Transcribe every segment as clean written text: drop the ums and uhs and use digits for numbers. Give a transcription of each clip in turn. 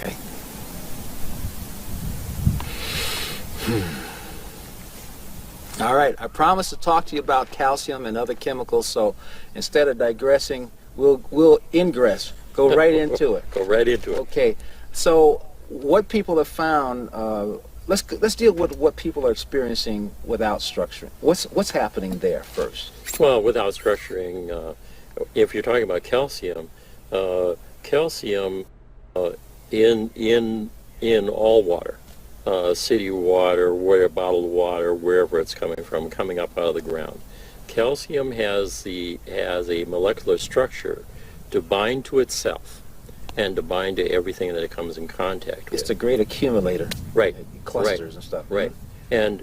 Okay. All right, I promised to talk to you about calcium and other chemicals, so instead of digressing, we'll ingress. Go right into it. Go right into it. Okay, so what people have found, let's deal with what people are experiencing without structuring. What's happening there first? Well, without structuring, if you're talking about calcium, calcium in all water, city water, bottled water, wherever it's coming from, coming up out of the ground. Calcium has a molecular structure to bind to itself and to bind to everything that it comes in contact with. It's the great accumulator. Right. Clusters and stuff. Right. And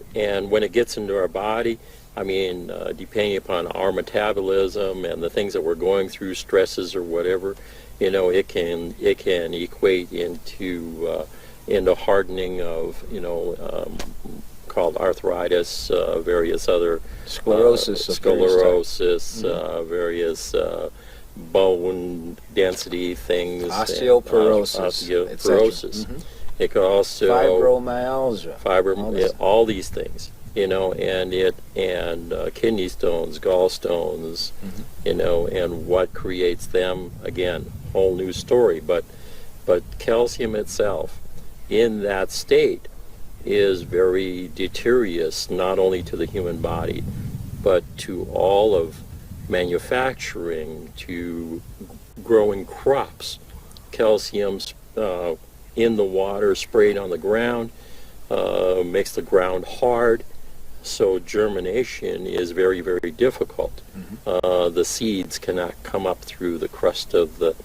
when it gets into our body, I mean, depending upon our metabolism and the things that we're going through, stresses or whatever, you know, it can equate into hardening of, called arthritis, various other Sclerosis. Various bone density things. Osteoporosis. Osteoporosis. Mm-hmm. It could also fibromyalgia. all these things, and kidney stones, gallstones, Mm-hmm. and what creates them, again, whole new story. But calcium itself in that state is very deleterious, not only to the human body, but to all of manufacturing, to growing crops. Calcium in the water, sprayed on the ground, makes the ground hard, so germination is very, very difficult. Mm-hmm. The seeds cannot come up through the crust of the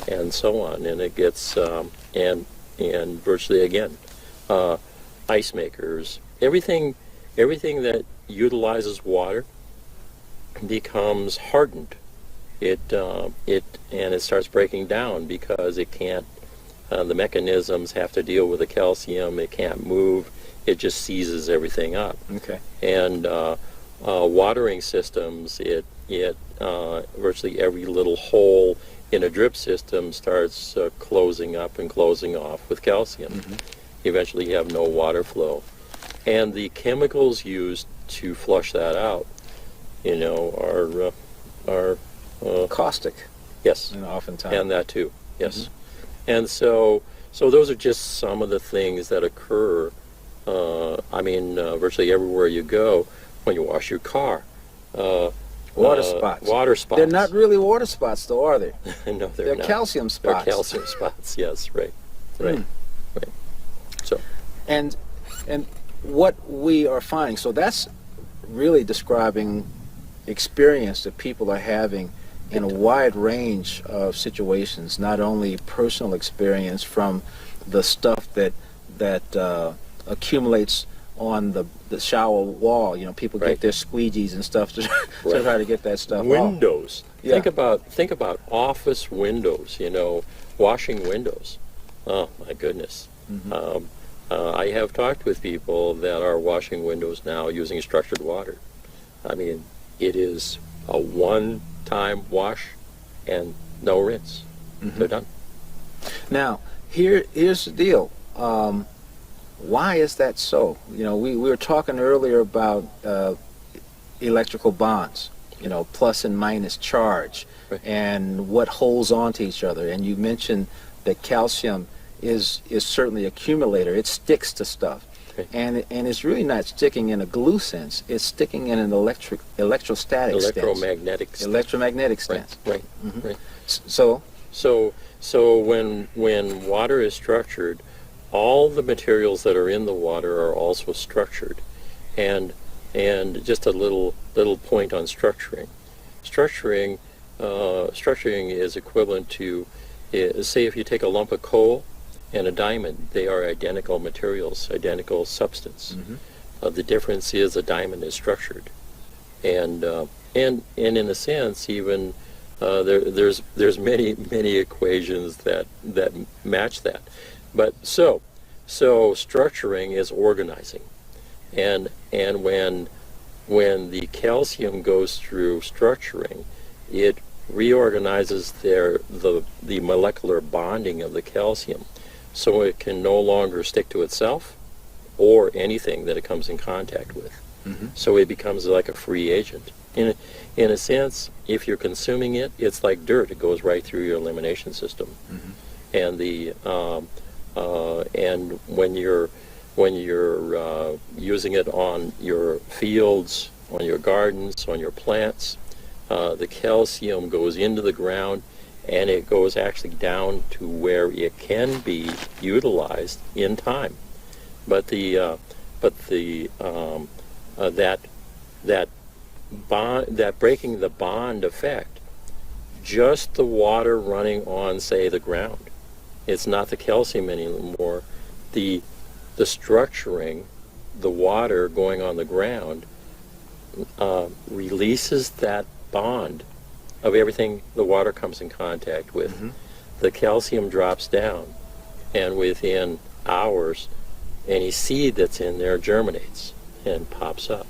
and so on, and it gets and virtually again, ice makers, everything that utilizes water becomes hardened. It starts breaking down because it can't. The mechanisms have to deal with the calcium. It can't move. It just seizes everything up. Okay. And watering systems, virtually every little hole in a drip system starts closing up and closing off with calcium. Mm-hmm. Eventually you have no water flow. And the chemicals used to flush that out, are caustic. Yes. Oftentimes. And that too, yes. Mm-hmm. And so those are just some of the things that occur, virtually everywhere you go when you wash your car. Water spots. Water spots. They're not really water spots, though, are they? No, they're not. calcium spots. They're calcium spots. Yes, right. Right. So. And what we are finding, so that's really describing experience that people are having in a wide range of situations, not only personal experience from the stuff that accumulates on the shower wall. People get their squeegees and stuff to try to get that stuff windows. off. Yeah. Think about office windows, washing windows. Oh my goodness. Mm-hmm. I have talked with people that are washing windows now using structured water. I mean, it is a one-time wash and no rinse. Mm-hmm. They're done. Now, here's the deal. Why is that so? We were talking earlier about electrical bonds, plus and minus charge, right, and what holds on to each other. And you mentioned that calcium is certainly an accumulator. It sticks to stuff. right, and it's really not sticking in a glue sense. It's sticking in an electrostatic electromagnetic sense. Electromagnetic sense. Right. Mm-hmm. Right. So when water is structured, all the materials that are in the water are also structured. And just a little point on structuring. Structuring is equivalent to, say, if you take a lump of coal and a diamond, they are identical materials, identical substance. Mm-hmm. The difference is a diamond is structured, and in a sense, even there's many equations that match that. But so structuring is organizing, and when the calcium goes through structuring, it reorganizes the molecular bonding of the calcium, so it can no longer stick to itself or anything that it comes in contact with. Mm-hmm. So it becomes like a free agent. In a sense, if you're consuming it, it's like dirt. It goes right through your elimination system. Mm-hmm. And when you're using it on your fields, on your gardens, on your plants, the calcium goes into the ground, and it goes actually down to where it can be utilized in time. But that breaking the bond effect, just the water running on, say, the ground, it's not the calcium anymore. The structuring, the water going on the ground, releases that bond of everything the water comes in contact with. Mm-hmm. The calcium drops down, and within hours, any seed that's in there germinates and pops up.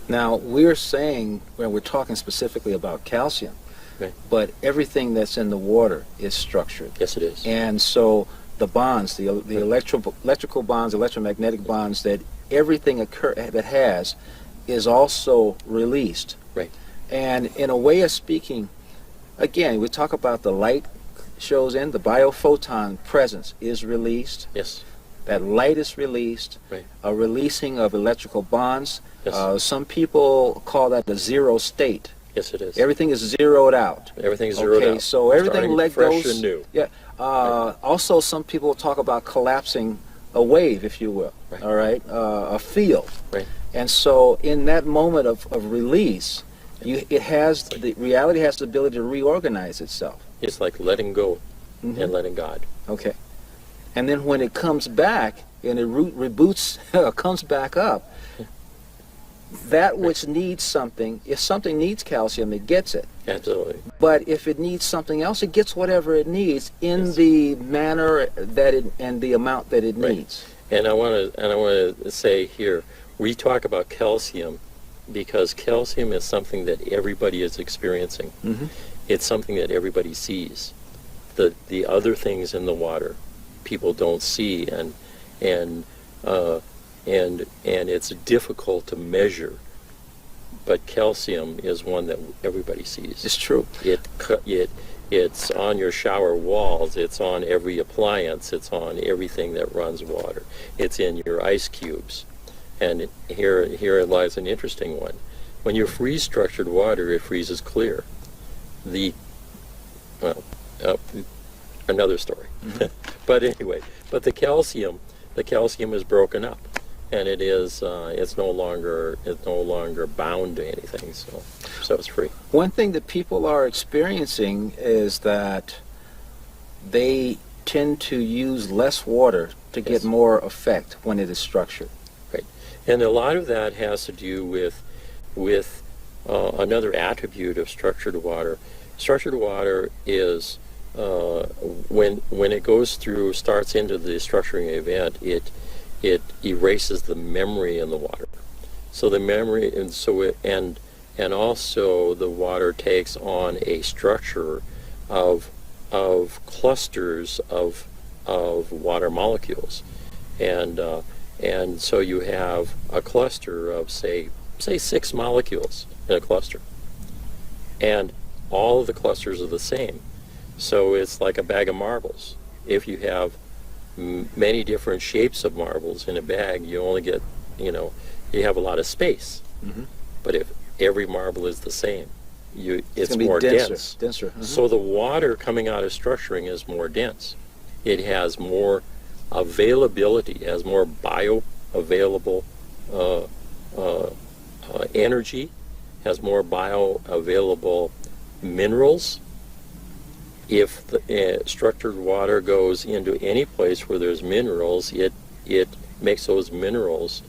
Now, we're saying, when we're talking specifically about calcium, Right. but everything that's in the water is structured. Yes, it is. And so the bonds, the electrical bonds, electromagnetic bonds that everything that has is also released. Right. And in a way of speaking, again, we talk about the light shows in, the biophoton presence is released. Yes. That light is released, Right. a releasing of electrical bonds. Yes. Some people call that the zero state. Yes, it is. Everything is zeroed out. Everything's zeroed Okay, out. so everything Starting let fresh goes. and new. Yeah. Also, some people talk about collapsing a wave, if you will. Right. All right. A field. Right. And so, in that moment of release, the reality has the ability to reorganize itself. It's like letting go Mhm. and letting God. Okay. And then when it comes back and it reboots, comes back up, that which needs something, if something needs calcium, it gets it. Absolutely. But if it needs something else, it gets whatever it needs in Yes. the manner that it and the amount that it Right. needs. And I want to say here, we talk about calcium because calcium is something that everybody is experiencing. Mm-hmm. It's something that everybody sees. The other things in the water, people don't see, and it's difficult to measure. But calcium is one that everybody sees. It's true. It's on your shower walls. It's on every appliance. It's on everything that runs water. It's in your ice cubes. And here lies an interesting one. When you freeze structured water, it freezes clear. Another story. Mm-hmm. But anyway, the calcium is broken up, and it's no longer bound to anything. So it's free. One thing that people are experiencing is that they tend to use less water to Yes. get more effect when it is structured. Right, and a lot of that has to do with another attribute of structured water. Structured water is when it starts into the structuring event, it erases the memory in the water. So the memory, and also the water takes on a structure of clusters of water molecules, and so you have a cluster of say 6 molecules in a cluster, and all of the clusters are the same. So it's like a bag of marbles. If you have many different shapes of marbles in a bag, you only get, you have a lot of space. Mm-hmm. But if every marble is the same, it's gonna be more denser. dense. Mm-hmm. So the water coming out of structuring is more dense. It has more availability, it has more bioavailable energy, has more bioavailable minerals. If the structured water goes into any place where there's minerals, it makes those minerals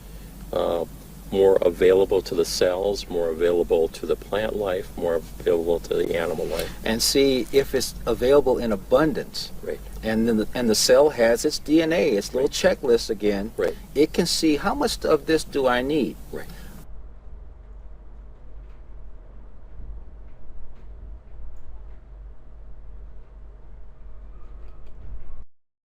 more available to the cells, more available to the plant life, more available to the animal life. And see if it's available in abundance. Right. And then the cell has its DNA, its little checklist again. Right. It can see how much of this do I need. Right.